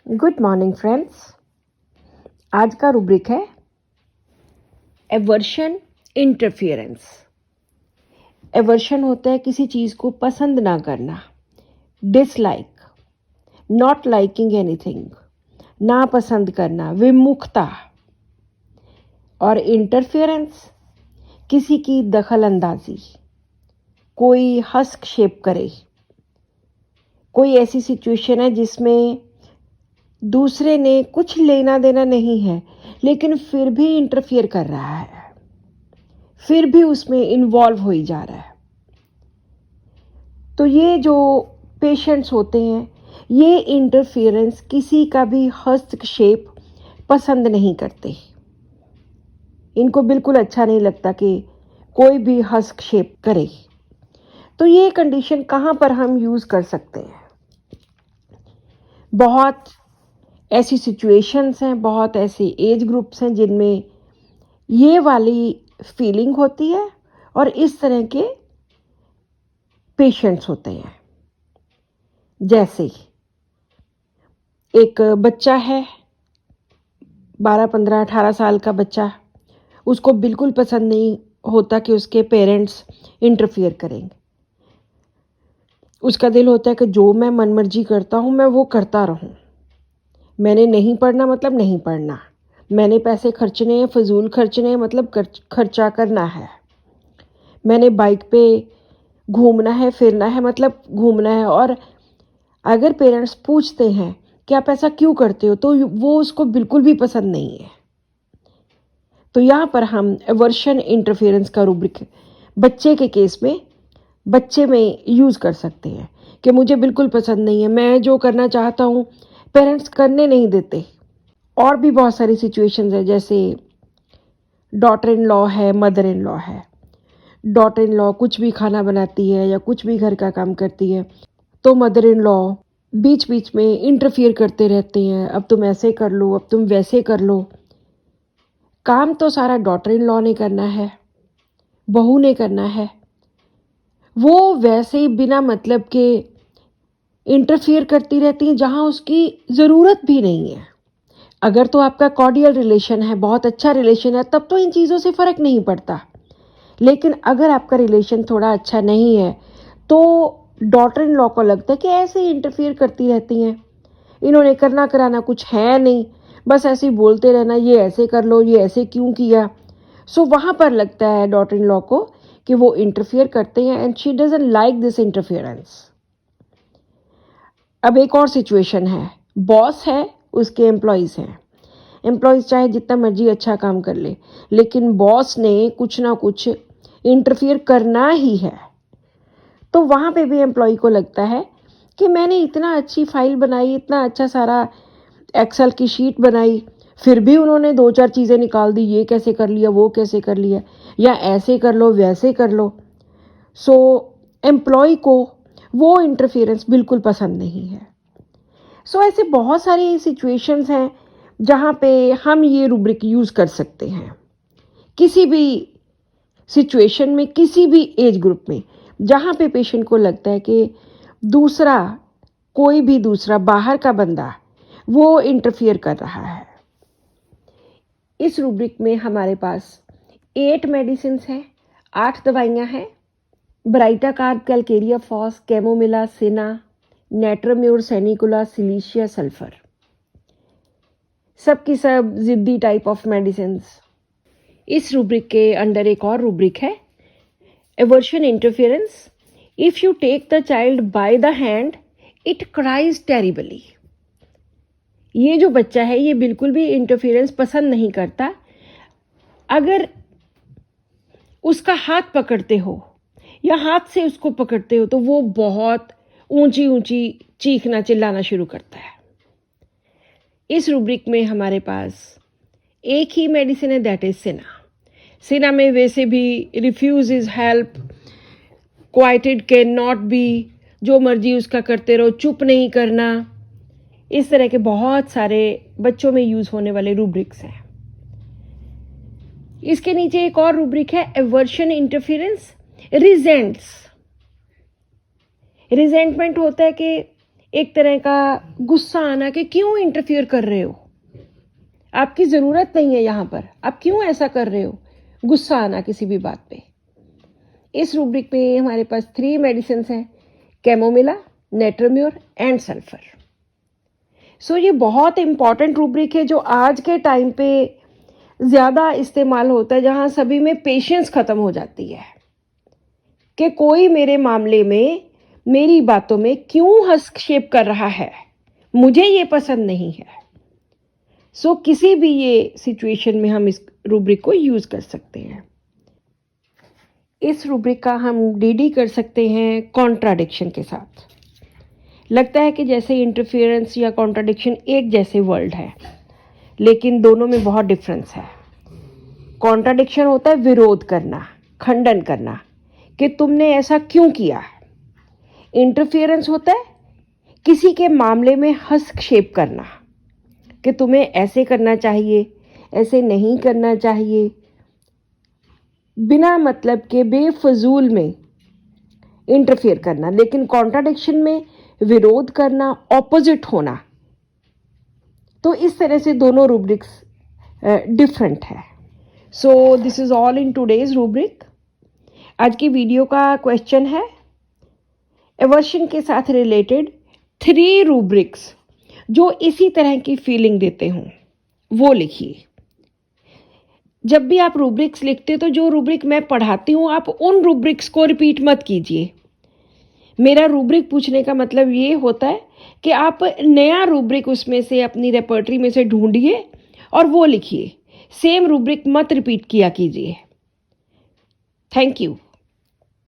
Good morning friends. आज का rubric है एवर्शन इंटरफियरेंस। एवर्शन होता है किसी चीज़ को पसंद ना करना, डिसलाइक, नॉट लाइकिंग एनीथिंग, ना पसंद करना, विमुखता। और इंटरफियरेंस किसी की दखल अंदाजी, कोई हस्तक्षेप करे, कोई ऐसी सिचुएशन है जिसमें दूसरे ने कुछ लेना देना नहीं है लेकिन फिर भी इंटरफियर कर रहा है, फिर भी उसमें इन्वॉल्व हो ही जा रहा है। तो ये जो पेशेंट्स होते हैं, ये इंटरफियरेंस, किसी का भी हस्तक्षेप पसंद नहीं करते। इनको बिल्कुल अच्छा नहीं लगता कि कोई भी हस्तक्षेप करे। तो ये कंडीशन कहाँ पर हम यूज़ कर सकते हैं? बहुत ऐसी सिचुएशंस हैं, बहुत ऐसे एज ग्रुप्स हैं जिनमें ये वाली फीलिंग होती है और इस तरह के पेशेंट्स होते हैं। जैसे एक बच्चा है, 12, 15, 18 साल का बच्चा, उसको बिल्कुल पसंद नहीं होता कि उसके पेरेंट्स इंटरफियर करेंगे। उसका दिल होता है कि जो मैं मनमर्जी करता हूँ मैं वो करता रहूँ। मैंने नहीं पढ़ना मतलब नहीं पढ़ना, मैंने पैसे खर्चने हैं, फजूल खर्चने हैं मतलब खर्चा करना है, मैंने बाइक पे घूमना है, फिरना है मतलब घूमना है। और अगर पेरेंट्स पूछते हैं कि आप ऐसा क्यों करते हो, तो वो उसको बिल्कुल भी पसंद नहीं है। तो यहाँ पर हम एवर्शन इंटरफेरेंस का रूब्रिक बच्चे के केस में बच्चे में यूज़ कर सकते हैं कि मुझे बिल्कुल पसंद नहीं है, मैं जो करना चाहता हूँ पेरेंट्स करने नहीं देते। और भी बहुत सारी सिचुएशंस है, जैसे डॉटर इन लॉ है, मदर इन लॉ है। डॉटर इन लॉ कुछ भी खाना बनाती है या कुछ भी घर का काम करती है तो मदर इन लॉ बीच बीच में इंटरफियर करते रहते हैं, अब तुम ऐसे कर लो, अब तुम वैसे कर लो। काम तो सारा डॉटर इन लॉ ने करना है, बहू ने करना है। वो वैसे ही बिना मतलब के इंटरफियर करती रहती हैं जहां उसकी ज़रूरत भी नहीं है। अगर तो आपका कॉर्डियल रिलेशन है, बहुत अच्छा रिलेशन है, तब तो इन चीज़ों से फ़र्क नहीं पड़ता। लेकिन अगर आपका रिलेशन थोड़ा अच्छा नहीं है तो डॉटर इन लॉ को लगता है कि ऐसे ही इंटरफियर करती रहती हैं, इन्होंने करना कराना कुछ है नहीं, बस ऐसे ही बोलते रहना, ये ऐसे कर लो, ये ऐसे क्यों किया। सो वहाँ पर लगता है डॉटर इन लॉ को कि वो इंटरफियर करते हैं and she doesn't like this interference. अब एक और सिचुएशन है, बॉस है, उसके एम्प्लॉयज़ हैं। एम्प्लॉयज़ चाहे जितना मर्जी अच्छा काम कर ले, लेकिन बॉस ने कुछ ना कुछ इंटरफियर करना ही है। तो वहाँ पे भी एम्प्लॉय को लगता है कि मैंने इतना अच्छी फाइल बनाई, इतना अच्छा सारा एक्सेल की शीट बनाई, फिर भी उन्होंने 2-4 चीज़ें निकाल दी, ये कैसे कर लिया, वो कैसे कर लिया, या ऐसे कर लो, वैसे कर लो। सो एम्प्लॉय को वो इंटरफियरेंस बिल्कुल पसंद नहीं है। सो ऐसे बहुत सारी सिचुएशंस हैं जहाँ पे हम ये रूब्रिक यूज़ कर सकते हैं। किसी भी सिचुएशन में, किसी भी एज ग्रुप में, जहाँ पे पेशेंट को लगता है कि दूसरा, कोई भी दूसरा बाहर का बंदा वो इंटरफियर कर रहा है। इस रूब्रिक में हमारे पास 8 मेडिसिन हैं, 8 दवाइयाँ हैं। Baryta carb, calcarea phos, chamomilla, cina, natrum mur, sanicula, silicea, sulphur, सब की सब जिद्दी टाइप ऑफ मेडिसिन। इस रूब्रिक के अंडर एक और रूब्रिक है aversion interference. If you take the child by the hand it cries terribly. ये जो बच्चा है ये बिल्कुल भी इंटरफियरेंस पसंद नहीं करता। अगर उसका हाथ पकड़ते हो या हाथ से उसको पकड़ते हो तो वो बहुत ऊंची ऊंची चीखना चिल्लाना शुरू करता है। इस रूब्रिक में हमारे पास एक ही मेडिसिन है, दैट इज सेना। सेना में वैसे भी refuse is help, quieted can not be, जो मर्जी उसका करते रहो, चुप नहीं करना, इस तरह के बहुत सारे बच्चों में यूज होने वाले रूब्रिक्स हैं। इसके नीचे एक और रूब्रिक है एवर्शन इंटरफियरेंस रिजेंट्स। रिजेंटमेंट होता है कि एक तरह का गुस्सा आना कि क्यों इंटरफियर कर रहे हो, आपकी ज़रूरत नहीं है यहाँ पर, आप क्यों ऐसा कर रहे हो, गुस्सा आना किसी भी बात पे। इस रूब्रिक में हमारे पास 3 मेडिसिन हैं, कैमोमिला, नेट्रोम्योर एंड सल्फर। सो ये बहुत इंपॉर्टेंट रूब्रिक है जो आज के टाइम पे ज़्यादा इस्तेमाल होता है, जहाँ सभी में पेशेंस ख़त्म हो जाती है कि कोई मेरे मामले में मेरी बातों में क्यों हस्तक्षेप कर रहा है, मुझे ये पसंद नहीं है। सो किसी भी ये सिचुएशन में हम इस रूब्रिक को यूज़ कर सकते हैं। इस रूब्रिक का हम डीडी कर सकते हैं कॉन्ट्राडिक्शन के साथ। लगता है कि जैसे इंटरफेरेंस या कॉन्ट्राडिक्शन एक जैसे वर्ड है, लेकिन दोनों में बहुत डिफरेंस है। कॉन्ट्राडिक्शन होता है विरोध करना, खंडन करना कि तुमने ऐसा क्यों किया। इंटरफेरेंस होता है किसी के मामले में हस्तक्षेप करना कि तुम्हें ऐसे करना चाहिए, ऐसे नहीं करना चाहिए, बिना मतलब के बेफजूल में इंटरफेयर करना। लेकिन कॉन्ट्राडिक्शन में विरोध करना, ऑपोजिट होना। तो इस तरह से दोनों रूब्रिक्स डिफरेंट है। So this is all in today's rubric. आज की वीडियो का क्वेश्चन है एवर्शन के साथ रिलेटेड 3 रूब्रिक्स जो इसी तरह की फीलिंग देते हों, वो लिखिए। जब भी आप रूब्रिक्स लिखते हो तो जो रूब्रिक मैं पढ़ाती हूँ आप उन रूब्रिक्स को रिपीट मत कीजिए। मेरा रूब्रिक पूछने का मतलब ये होता है कि आप नया रूब्रिक उसमें से अपनी रेपर्टरी में से ढूंढिए और वो लिखिए। सेम रूब्रिक मत रिपीट किया कीजिए। Thank you.